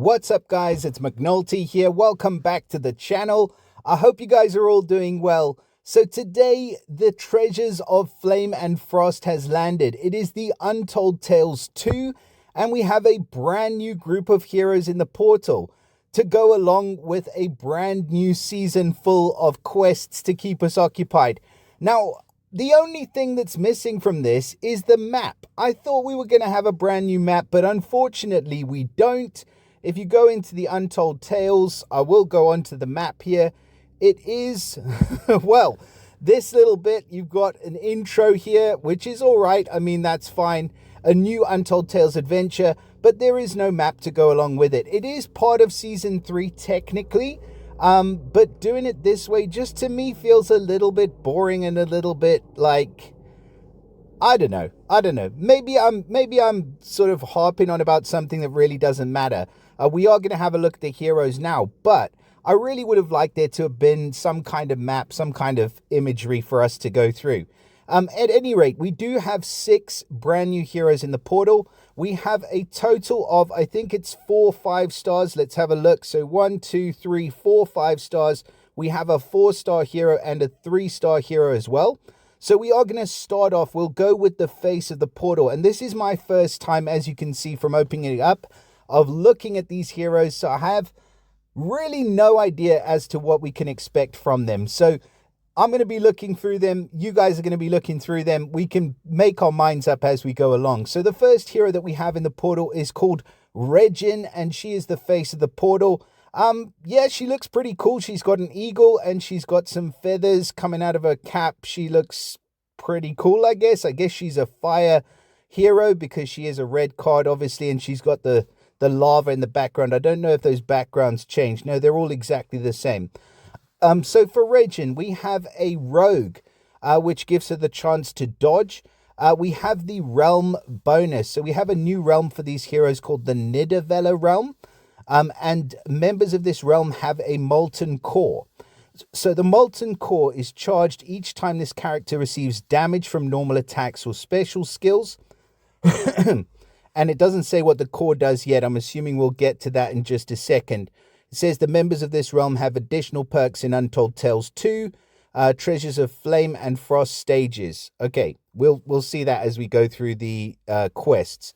What's up, guys? It's McNulty here. Welcome back to the channel. I hope you guys are all doing well. So today, the Treasures of Flame and Frost has landed. It is the Untold Tales 2, and we have a brand new group of heroes in the portal to go along with a brand new season full of quests to keep us occupied. Now, the only thing that's missing from this is the map. I thought we were going to have a brand new map, but unfortunately we don't. If you go into the Untold Tales, I will go onto the map here. It is, well, this little bit, you've got an intro here, which is all right. I mean, that's fine. A new Untold Tales adventure, but there is no map to go along with it. It is part of Season 3 technically, but doing it this way just to me feels a little bit boring and a little bit like, I don't know. Maybe I'm sort of harping on about something that really doesn't matter. We are going to have a look at the heroes now, but I really would have liked there to have been some kind of map, some kind of imagery for us to go through. At any rate, we do have 6 brand new heroes in the portal. We have a total of, I think it's 4 5-stars. Let's have a look. So 1, 2, 3, 4 5-stars. We have a 4-star hero and a 3-star hero as well. So we are going to start off. We'll go with the face of the portal. And this is my first time, as you can see from opening it up, of looking at these heroes. So I have really no idea as to what we can expect from them. So I'm going to be looking through them. You guys are going to be looking through them. We can make our minds up as we go along. So the first hero that we have in the portal is called Regin, and she is the face of the portal. Yeah, she looks pretty cool. She's got an eagle and she's got some feathers coming out of her cap. She looks pretty cool, I guess. I guess she's a fire hero because she is a red card, obviously, and she's got the lava in the background. I don't know if those backgrounds change. No, they're all exactly the same. So for Regin, we have a rogue, which gives her the chance to dodge. We have the realm bonus. So we have a new realm for these heroes called the Nidavellir realm. And members of this realm have a molten core. So the molten core is charged each time this character receives damage from normal attacks or special skills. And it doesn't say what the core does yet. I'm assuming we'll get to that in just a second. It says the members of this realm have additional perks in Untold Tales 2, Treasures of Flame and Frost stages. Okay, we'll see that as we go through the quests.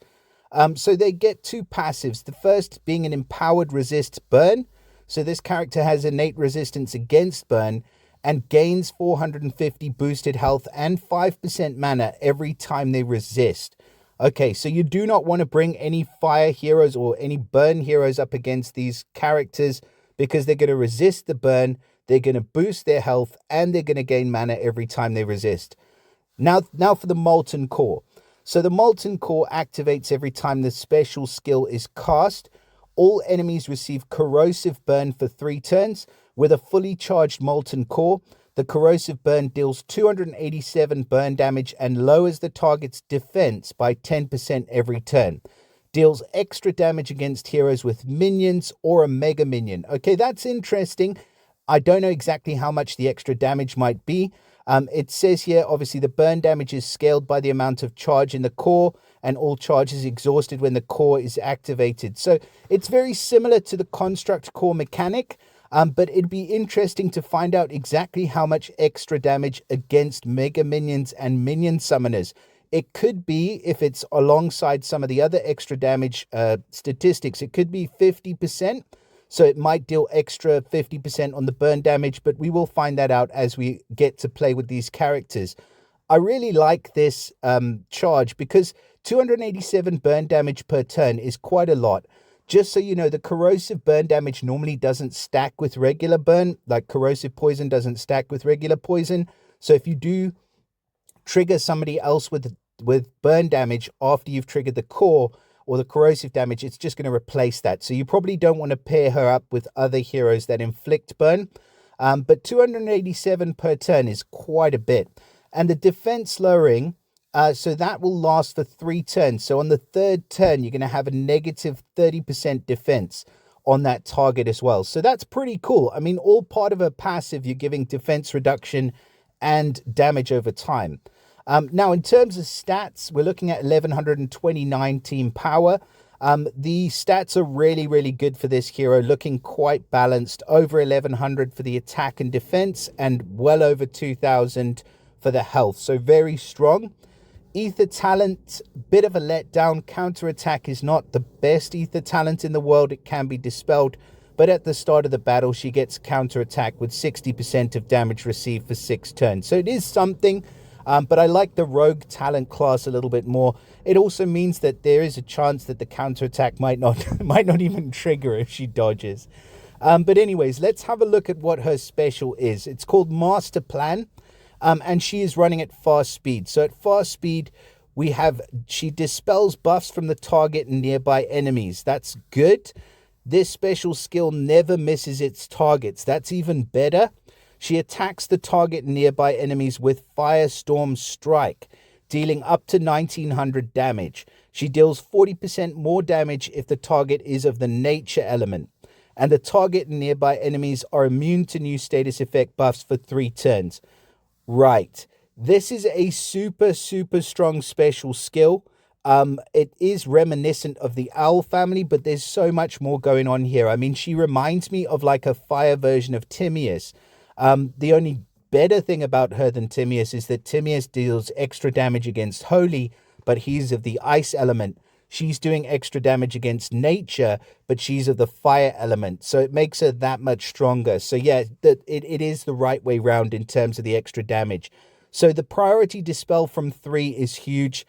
So they get 2 passives. The first being an empowered resist burn. So this character has innate resistance against burn and gains 450 boosted health and 5% mana every time they resist. Okay, so you do not want to bring any fire heroes or any burn heroes up against these characters because they're going to resist the burn, they're going to boost their health, and they're going to gain mana every time they resist. Now for the Molten Core. So the Molten Core activates every time the special skill is cast. All enemies receive Corrosive Burn for 3 turns. With a fully charged Molten Core, the Corrosive Burn deals 287 burn damage and lowers the target's defense by 10% every turn. Deals extra damage against heroes with minions or a mega minion. Okay, that's interesting. I don't know exactly how much the extra damage might be. It says here, obviously, the burn damage is scaled by the amount of charge in the core, and all charge is exhausted when the core is activated. So it's very similar to the construct core mechanic. But it'd be interesting to find out exactly how much extra damage against mega minions and minion summoners. It could be, if it's alongside some of the other extra damage statistics, it could be 50%. So it might deal extra 50% on the burn damage, but we will find that out as we get to play with these characters. I really like this charge because 287 burn damage per turn is quite a lot. Just so you know, the corrosive burn damage normally doesn't stack with regular burn, like corrosive poison doesn't stack with regular poison. So if you do trigger somebody else with burn damage after you've triggered the core or the corrosive damage, it's just going to replace that. So you probably don't want to pair her up with other heroes that inflict burn. But 287 per turn is quite a bit. And the defense lowering, so that will last for 3 turns. So on the 3rd turn, you're going to have a negative 30% defense on that target as well. So that's pretty cool. I mean, all part of a passive, you're giving defense reduction and damage over time. Now, in terms of stats, we're looking at 1129 team power. The stats are really, really good for this hero, looking quite balanced. Over 1100 for the attack and defense, and well over 2000 for the health. So very strong. Ether talent, bit of a letdown. Counterattack is not the best ether talent in the world. It can be dispelled. But at the start of the battle, she gets counterattack with 60% of damage received for 6 turns. So it is something. But I like the rogue talent class a little bit more. It also means that there is a chance that the counterattack might not even trigger if she dodges. But anyways, let's have a look at what her special is. It's called Master Plan, and she is running at fast speed. So at fast speed, she dispels buffs from the target and nearby enemies. That's good. This special skill never misses its targets. That's even better. She attacks the target and nearby enemies with Firestorm Strike, dealing up to 1900 damage. She deals 40% more damage if the target is of the nature element. And the target and nearby enemies are immune to new status effect buffs for 3 turns. Right. This is a super, super strong special skill. It is reminiscent of the Owl family, but there's so much more going on here. I mean, she reminds me of like a fire version of Timaeus. The only better thing about her than Timaeus is that Timaeus deals extra damage against Holy, but he's of the ice element. She's doing extra damage against nature, but she's of the fire element. So it makes her that much stronger. So yeah, it is the right way round in terms of the extra damage. So the priority dispel from 3 is huge.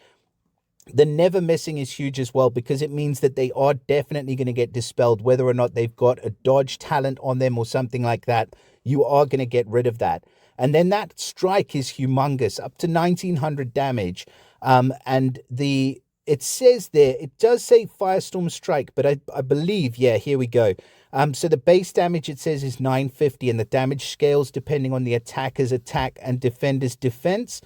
The never missing is huge as well, because it means that they are definitely going to get dispelled, whether or not they've got a dodge talent on them or something like that. You are going to get rid of that. And then that strike is humongous, up to 1900 damage. It says there, it does say Firestorm Strike, but I believe, yeah, here we go. So the base damage, it says, is 950, and the damage scales depending on the attacker's attack and defender's defense.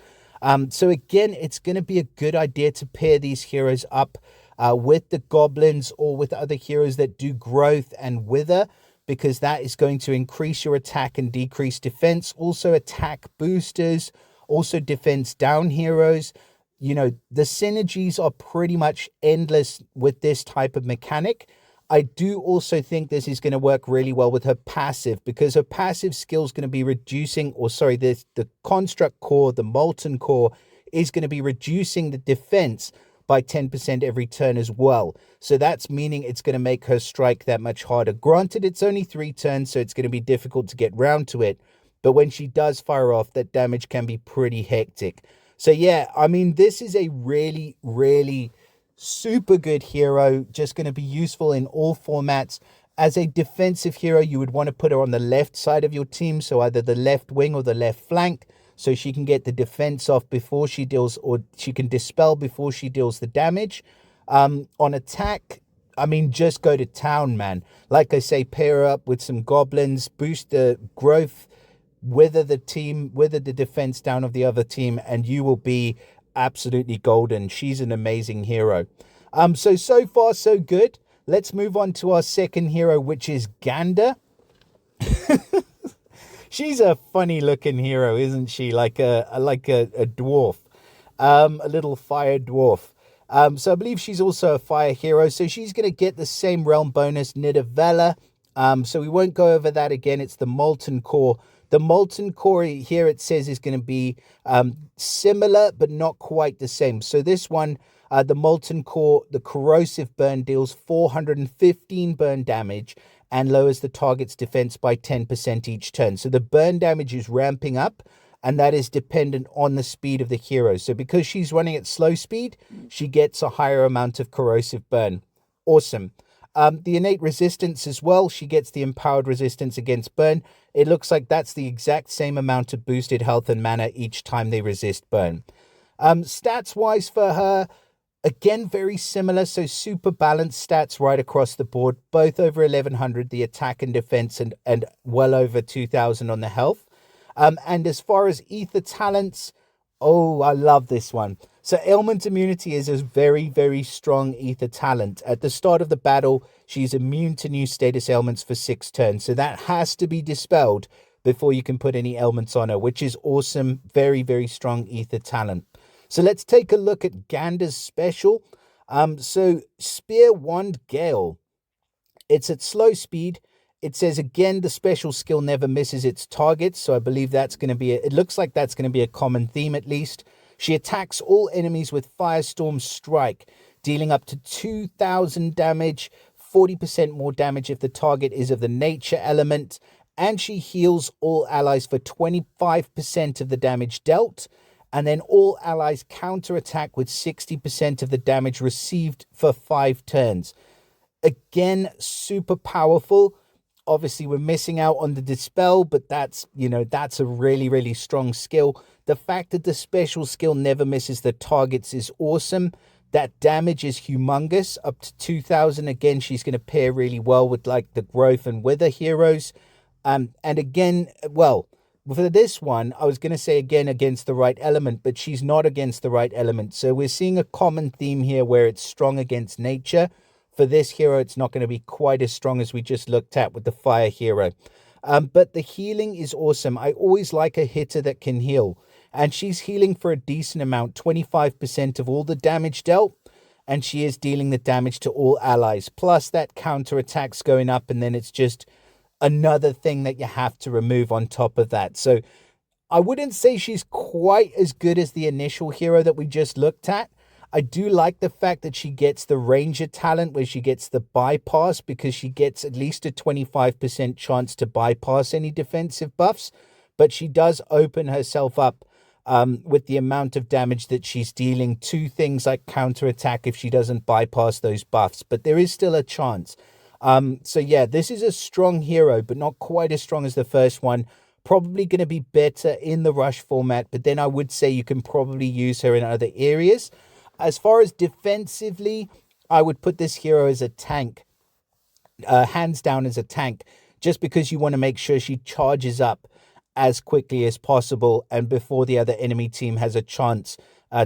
So again, it's going to be a good idea to pair these heroes up with the goblins or with other heroes that do growth and wither, because that is going to increase your attack and decrease defense. Also attack boosters, also defense down heroes. You know, the synergies are pretty much endless with this type of mechanic. I do also think this is going to work really well with her passive, because her passive skill is going to be reducing, the construct core, the molten core, is going to be reducing the defense by 10% every turn as well. So that's meaning it's going to make her strike that much harder. Granted, it's only 3 turns, so it's going to be difficult to get round to it. But when she does fire off, that damage can be pretty hectic. So yeah, I mean, this is a really, really super good hero, just going to be useful in all formats. As a defensive hero, you would want to put her on the left side of your team, so either the left wing or the left flank, so she can get the defense off before she deals, or she can dispel before she deals the damage. On attack, I mean, just go to town, man. Like I say, pair her up with some goblins, boost the growth, wither the defense down of the other team, and you will be absolutely golden. She's an amazing hero. So far so good. Let's move on to our second hero, which is Gandr. She's a funny looking hero, isn't she? Like a dwarf, a little fire dwarf. So I believe she's also a fire hero. So she's going to get the same realm bonus, Nidavellir. So we won't go over that again. It's the molten core. The molten core here, it says, is going to be similar, but not quite the same. So this one, the molten core, the corrosive burn deals 415 burn damage and lowers the target's defense by 10% each turn. So the burn damage is ramping up, and that is dependent on the speed of the hero. So because she's running at slow speed, she gets a higher amount of corrosive burn. Awesome. The innate resistance as well. She gets the empowered resistance against burn. It looks like that's the exact same amount of boosted health and mana each time they resist burn. Stats wise for her, again, very similar. So super balanced stats right across the board, both over 1100, the attack and defense, and well over 2000 on the health. And as far as ether talents, oh, I love this one. So ailment immunity is a very, very strong ether talent. At the start of the battle, she's immune to new status ailments for 6 turns. So that has to be dispelled before you can put any ailments on her, which is awesome. Very, very strong ether talent. So let's take a look at Gandr's special. So Spear Wand Gale, it's at slow speed. It says again the special skill never misses its targets, so I believe that's going to be it looks like that's going to be a common theme at least. She attacks all enemies with Firestorm Strike, dealing up to 2000 damage, 40% more damage if the target is of the nature element, and she heals all allies for 25% of the damage dealt. And then all allies counterattack with 60% of the damage received for 5 turns. Again, super powerful. Obviously, we're missing out on the dispel, but that's a really, really strong skill. The fact that the special skill never misses the targets is awesome. That damage is humongous, up to 2000. Again, she's going to pair really well with like the growth and wither heroes. And again, well, for this one, I was going to say again against the right element, but she's not against the right element. So we're seeing a common theme here where it's strong against nature. For this hero, it's not going to be quite as strong as we just looked at with the fire hero. But the healing is awesome. I always like a hitter that can heal. And she's healing for a decent amount, 25% of all the damage dealt. And she is dealing the damage to all allies. Plus that counterattack's going up, and then it's just another thing that you have to remove on top of that. So I wouldn't say she's quite as good as the initial hero that we just looked at. I do like the fact that she gets the ranger talent where she gets the bypass, because she gets at least a 25% chance to bypass any defensive buffs. But she does open herself up with the amount of damage that she's dealing to things like counterattack if she doesn't bypass those buffs. But there is still a chance. So yeah, this is a strong hero, but not quite as strong as the first one. Probably going to be better in the rush format, but then I would say you can probably use her in other areas. As far as defensively, I would put this hero as a tank, hands down as a tank, just because you want to make sure she charges up as quickly as possible and before the other enemy team has a chance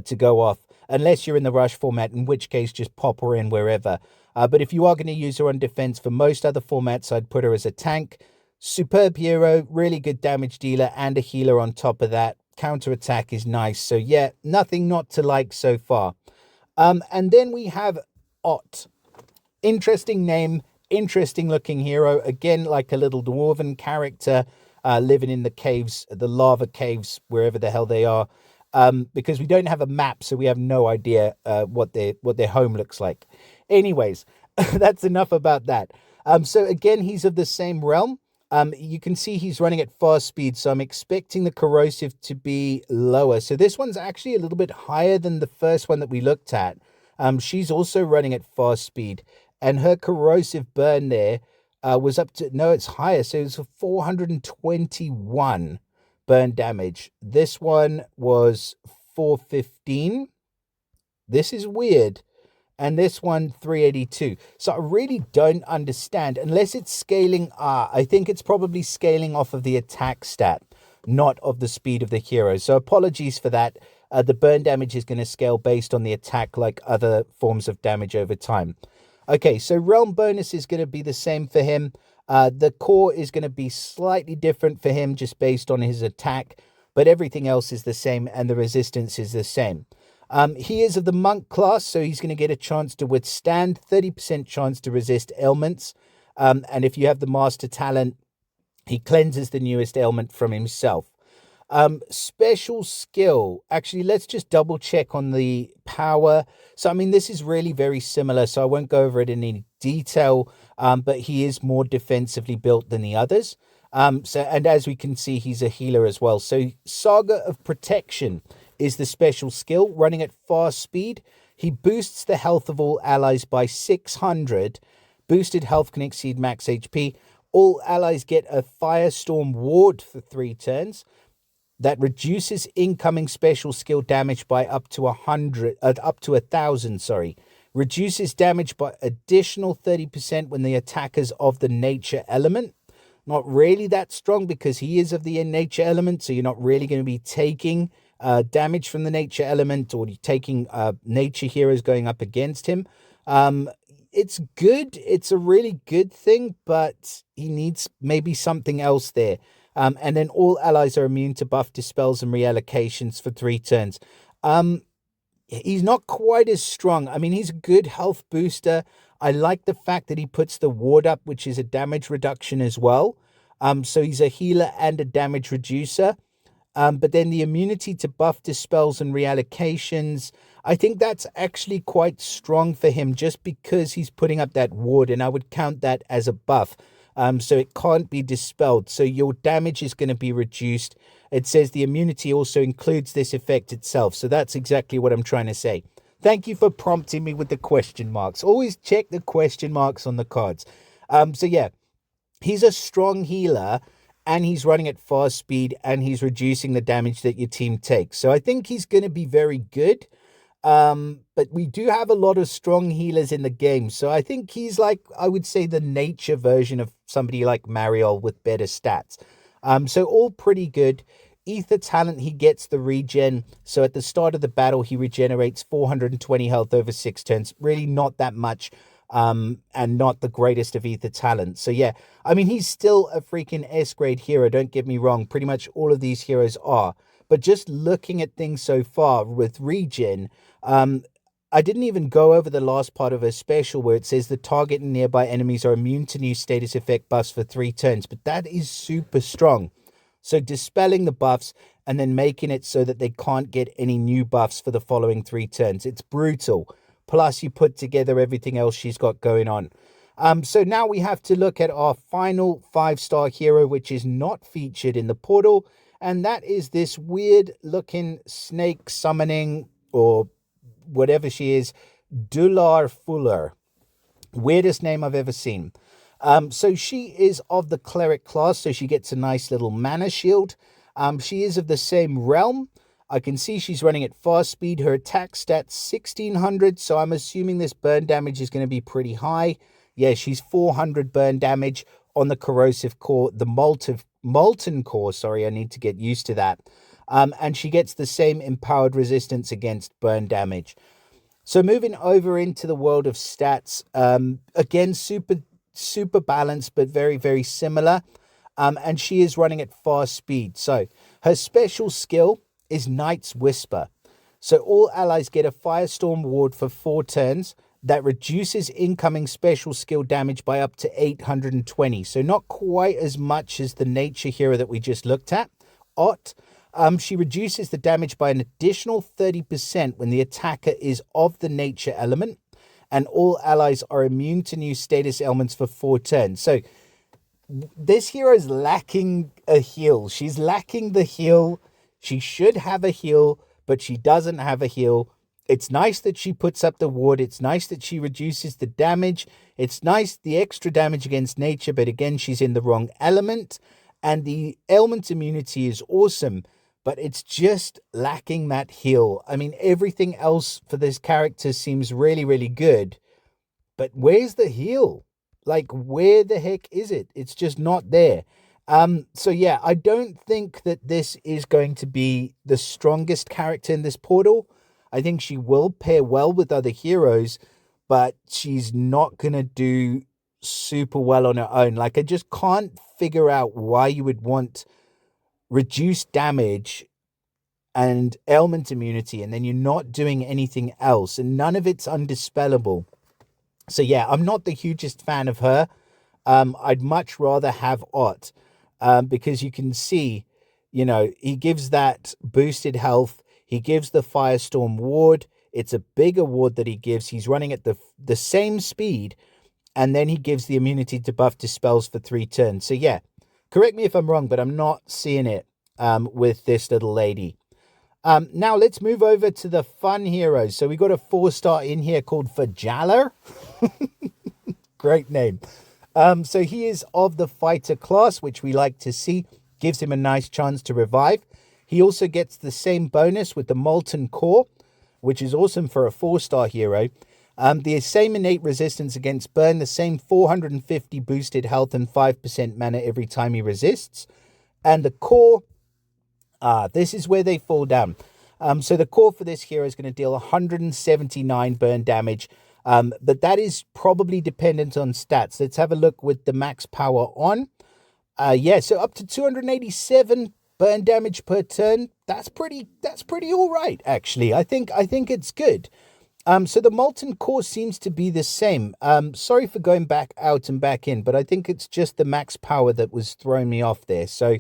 to go off. Unless you're in the rush format, in which case just pop her in wherever. But if you are going to use her on defense for most other formats, I'd put her as a tank. Superb hero, really good damage dealer, and a healer on top of that. Counterattack is nice. So yeah, nothing not to like so far. And then we have Ott. Interesting name, interesting looking hero. Again, like a little dwarven character living in the caves, the lava caves, wherever the hell they are. Because we don't have a map, so we have no idea what their home looks like. Anyways, that's enough about that. So again, he's of the same realm. You can see he's running at fast speed, so I'm expecting the corrosive to be lower. So this one's actually a little bit higher than the first one that we looked at. She's also running at fast speed, and her corrosive burn there was up to, no, it's higher. So it's 421 burn damage. This one was 415. This is weird. And this one 382. So I really don't understand, unless it's scaling. I think it's probably scaling off of the attack stat, not of the speed of the hero. So apologies for that. The burn damage is going to scale based on the attack, like other forms of damage over time. Okay, so realm bonus is going to be the same for him. The core is going to be slightly different for him just based on his attack, but everything else is the same and the resistance is the same. He is of the monk class, so he's going to get a chance to withstand, 30% chance to resist ailments. And if you have the master talent, he cleanses the newest ailment from himself. Special skill. Actually, let's just double check on the power. So, I mean, this is really very similar, so I won't go over it in any detail, but he is more defensively built than the others. And as we can see, he's a healer as well. So Saga of Protection is the special skill, running at fast speed. He boosts the health of all allies by 600. Boosted health can exceed max HP. All allies get a Firestorm Ward for 3 turns. That reduces incoming special skill damage by up to 1,000, sorry. Reduces damage by additional 30% when the attacker's of the nature element. Not really that strong because he is of the nature element, so you're not really going to be taking damage from the nature element, or taking nature heroes going up against him. It's good. It's a really good thing, but he needs maybe something else there. And then all allies are immune to buff, dispels, and reallocations for 3 turns. He's not quite as strong. I mean, he's a good health booster. I like the fact that he puts the ward up, which is a damage reduction as well. So he's a healer and a damage reducer. But then the immunity to buff dispels and reallocations, I think that's actually quite strong for him just because he's putting up that ward, and I would count that as a buff. So it can't be dispelled. So your damage is going to be reduced. It says the immunity also includes this effect itself. So that's exactly what I'm trying to say. Thank you for prompting me with the question marks. Always check the question marks on the cards. So yeah, he's a strong healer and he's running at fast speed and he's reducing the damage that your team takes. So I think he's going to be very good. But we do have a lot of strong healers in the game. So I think he's like, I would say, the nature version of somebody like Mariol with better stats. So all pretty good. Ether talent, he gets the regen. So at the start of the battle, he regenerates 420 health over 6 turns. Really not that much. And not the greatest of ether talent. So yeah, I mean, he's still a freaking S-grade hero. Don't get me wrong. Pretty much all of these heroes are. But just looking at things so far with Regin, I didn't even go over the last part of her special where it says the target and nearby enemies are immune to new status effect buffs for 3 turns. But that is super strong. So dispelling the buffs and then making it so that they can't get any new buffs for the following 3 turns. It's brutal. Plus you put together everything else she's got going on. So now we have to look at our final 5-star hero, which is not featured in the portal. And that is this weird looking snake summoning or whatever she is, Dularfulr. Weirdest name I've ever seen. So she is of the cleric class, so she gets a nice little mana shield. She is of the same realm. I can see she's running at fast speed. Her attack stats 1600, so I'm assuming this burn damage is going to be pretty high. Yeah, she's 400 burn damage on the corrosive core, the molten core. Sorry, I need to get used to that. And she gets the same empowered resistance against burn damage. So moving over into the world of stats, again, super balanced, but very, very similar. And she is running at fast speed. So her special skill is Knight's Whisper. So all allies get a Firestorm ward for 4 turns that reduces incoming special skill damage by up to 820. So not quite as much as the nature hero that we just looked at. Ott. She reduces the damage by an additional 30% when the attacker is of the nature element, and all allies are immune to new status elements for 4 turns. So this hero is lacking a heal. She's lacking the heal. She should have a heal, but she doesn't have a heal. It's nice that she puts up the ward. It's nice that she reduces the damage. It's nice the extra damage against nature, but again, she's in the wrong element. And the element immunity is awesome, but it's just lacking that heal. I mean, everything else for this character seems really, really good, but where's the heal? Like, where the heck is it? It's just not there. So yeah, I don't think that this is going to be the strongest character in this portal. I think she will pair well with other heroes, but she's not going to do super well on her own. Like, I just can't figure out why you would want reduced damage and ailment immunity, and then you're not doing anything else, and none of it's undispellable. So yeah, I'm not the hugest fan of her. I'd much rather have Ott, because you can see, you know, he gives that boosted health. He gives the Firestorm ward. It's a bigger ward that he gives. He's running at the same speed, and then he gives the immunity to buff dispels for 3 turns. So yeah, correct me if I'm wrong, but I'm not seeing it with this little lady. Now let's move over to the fun heroes. So we got a 4-star in here called Fjalar. Great name. So he is of the fighter class, which we like to see. Gives him a nice chance to revive. He also gets the same bonus with the molten core, which is awesome for a 4-star hero. The same innate resistance against burn, the same 450 boosted health and 5% mana every time he resists. And the core, this is where they fall down. So the core for this hero is going to deal 179 burn damage. But that is probably dependent on stats. Let's have a look with the max power on. Yeah, so up to 287 burn damage per turn, that's pretty all right, actually. I think it's good. So the molten core seems to be the same. Sorry for going back out and back in, but I think it's just the max power that was throwing me off there. So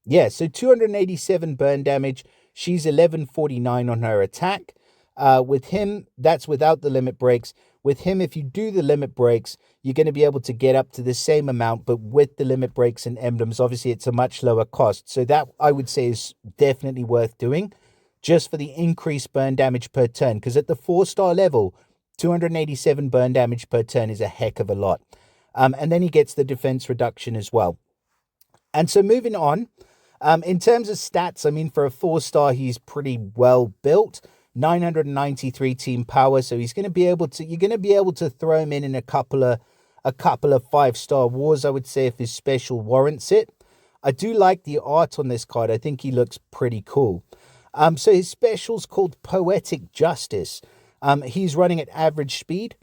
yeah, so 287 burn damage. She's 1149 on her attack. With him, that's without the limit breaks. With him, if you do the limit breaks, you're going to be able to get up to the same amount, but with the limit breaks and emblems, obviously it's a much lower cost. So that I would say is definitely worth doing, just for the increased burn damage per turn. Because at the 4-star level, 287 burn damage per turn is a heck of a lot. And then he gets the defense reduction as well. And so moving on, in terms of stats, I mean, for a 4-star, he's pretty well built. 993 team power, so he's going to be able to. You're going to be able to throw him in a couple of 5-star wars, I would say, if his special warrants it. I do like the art on this card. I think he looks pretty cool. So his special's called Poetic Justice. He's running at average speed,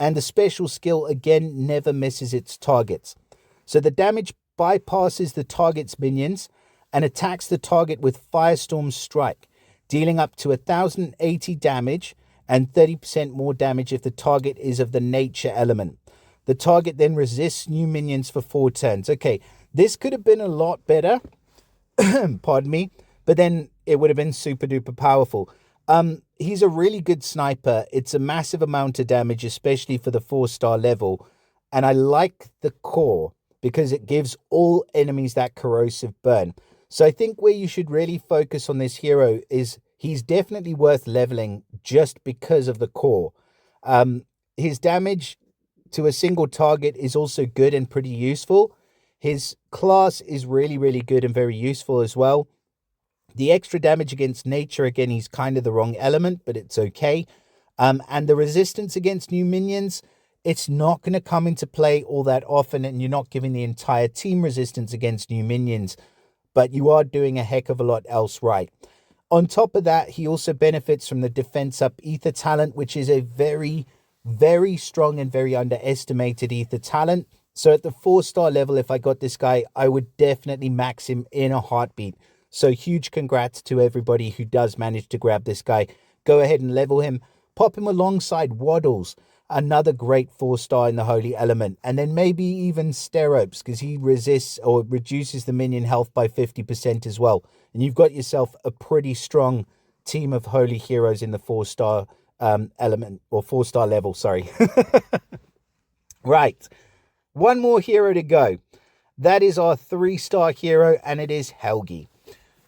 and the special skill again never misses its targets. So the damage bypasses the target's minions and attacks the target with Firestorm Strike, dealing up to 1080 damage and 30% more damage if the target is of the nature element. The target then resists new minions for 4 turns. Okay, this could have been a lot better, pardon me, but then it would have been super duper powerful. He's a really good sniper. It's a massive amount of damage, especially for the 4-star level. And I like the core because it gives all enemies that corrosive burn. So I think where you should really focus on this hero is he's definitely worth leveling just because of the core. His damage to a single target is also good and pretty useful. His class is really, really good and very useful as well. The extra damage against nature, again, he's kind of the wrong element, but it's okay. And the resistance against new minions, it's not going to come into play all that often, and you're not giving the entire team resistance against new minions, but you are doing a heck of a lot else right. On top of that, he also benefits from the Defense Up Ether talent, which is a very, very strong and very underestimated Ether talent. So at the 4-star level, if I got this guy, I would definitely max him in a heartbeat. So huge congrats to everybody who does manage to grab this guy. Go ahead and level him. Pop him alongside Waddles, another great 4-star in the Holy Element. And then maybe even Steropes, because he resists or reduces the minion health by 50% as well. And you've got yourself a pretty strong team of holy heroes in the 4-star element, or 4-star level, sorry. Right. One more hero to go. That is our 3-star hero, and it is Helgi.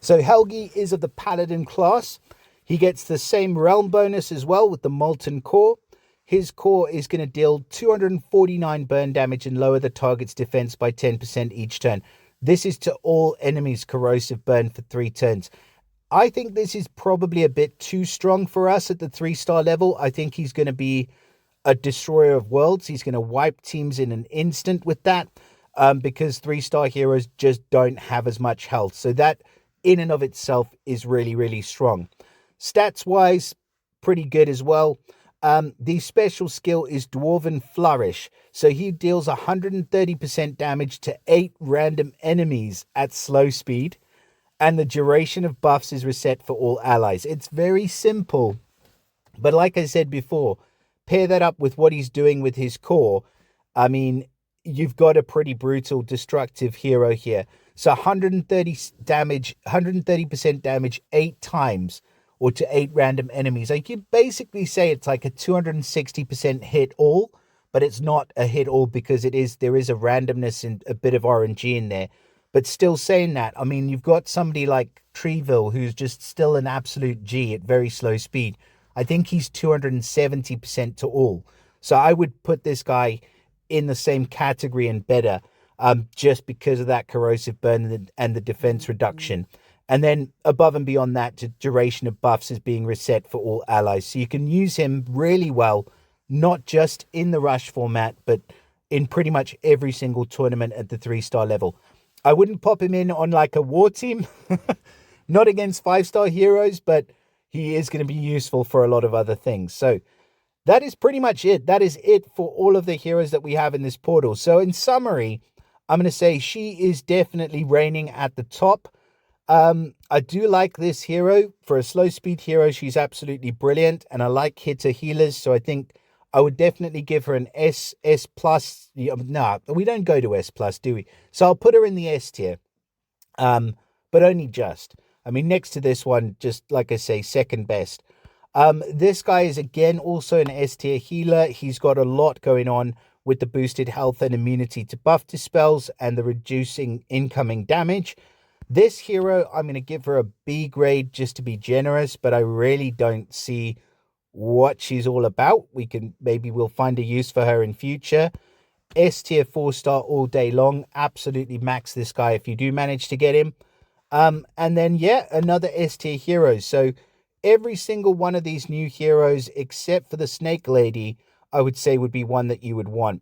So Helgi is of the Paladin class. He gets the same realm bonus as well with the Molten Core. His core is going to deal 249 burn damage and lower the target's defense by 10% each turn. This is to all enemies corrosive burn for 3 turns. I think this is probably a bit too strong for us at the 3-star level. I think he's going to be a destroyer of worlds. He's going to wipe teams in an instant with that, because 3-star heroes just don't have as much health. So that in and of itself is really, really strong. Stats wise, pretty good as well. The special skill is Dwarven Flourish. So he deals 130% damage to 8 random enemies at slow speed. And the duration of buffs is reset for all allies. It's very simple. But like I said before, pair that up with what he's doing with his core. I mean, you've got a pretty brutal, destructive hero here. So 130% damage 8 times, or to 8 random enemies. Like, you basically say it's like a 260% hit all, but it's not a hit all because there is a randomness and a bit of RNG in there. But still saying that, I mean, you've got somebody like Treeville who's just still an absolute G at very slow speed. I think he's 270% to all. So I would put this guy in the same category and better, just because of that corrosive burn and the defense reduction. And then above and beyond that, the duration of buffs is being reset for all allies. So you can use him really well, not just in the Rush format, but in pretty much every single tournament at the 3-star level. I wouldn't pop him in on like a war team, not against 5-star heroes, but he is going to be useful for a lot of other things. So that is pretty much it. That is it for all of the heroes that we have in this portal. So in summary, I'm going to say she is definitely reigning at the top. I do like this hero. For a slow speed hero, she's absolutely brilliant, and I like hitter healers, so I think I would definitely give her an S plus. Nah, we don't go to S plus, do we? So I'll put her in the S tier. But only just. I mean, next to this one, just like I say, second best. This guy is again also an S tier healer. He's got a lot going on with the boosted health and immunity to buff dispels and the reducing incoming damage. This hero, I'm going to give her a B grade just to be generous, but I really don't see what she's all about. We'll find a use for her in future. S tier 4-star all day long. Absolutely max this guy if you do manage to get him. And then, yeah, another S tier hero. So every single one of these new heroes, except for the Snake Lady, I would say would be one that you would want.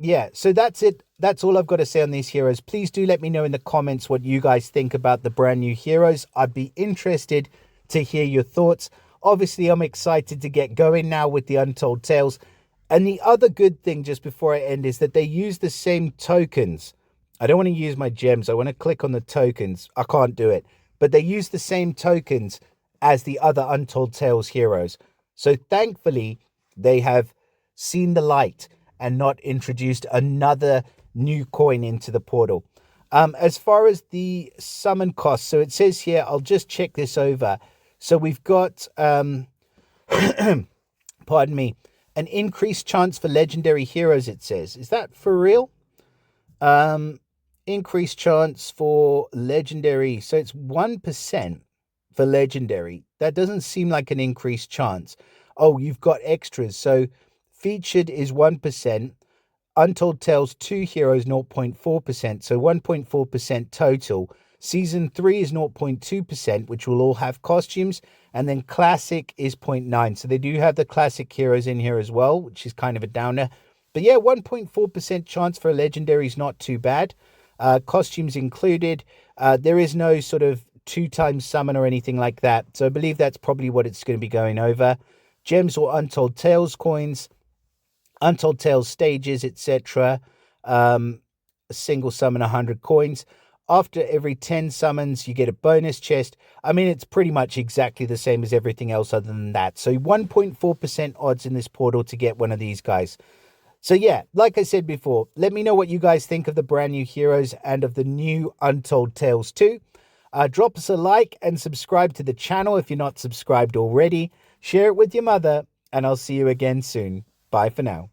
Yeah, so that's it. That's all I've got to say on these heroes. Please do let me know in the comments what you guys think about the brand new heroes. I'd be interested to hear your thoughts. Obviously, I'm excited to get going now with the Untold Tales. And the other good thing, just before I end, is that they use the same tokens. I don't want to use my gems. I want to click on the tokens. I can't do it. But they use the same tokens as the other Untold Tales heroes. So thankfully, they have seen the light and not introduced another new coin into the portal. As far as the summon cost, so it says here, I'll just check this over. So we've got, pardon me, an increased chance for legendary heroes, it says. Is that for real? Increased chance for legendary. So it's 1% for legendary. That doesn't seem like an increased chance. Oh, you've got extras. So featured is 1%. Untold Tales 2 heroes 0.4%, so 1.4% total. Season 3 is 0.2%, which will all have costumes, and then Classic is 0.9. So they do have the Classic heroes in here as well, which is kind of a downer. But yeah, 1.4% chance for a legendary is not too bad. Costumes included. There is no sort of 2-time summon or anything like that. So I believe that's probably what it's going to be going over. Gems or Untold Tales coins. Untold Tales stages, etc. A single summon 100 coins. After every 10 summons, you get a bonus chest. I mean, it's pretty much exactly the same as everything else other than that. So 1.4% odds in this portal to get one of these guys. So yeah, like I said before, let me know what you guys think of the brand new heroes and of the new Untold Tales 2. Drop us a like and subscribe to the channel if you're not subscribed already. Share it with your mother, and I'll see you again soon. Bye for now.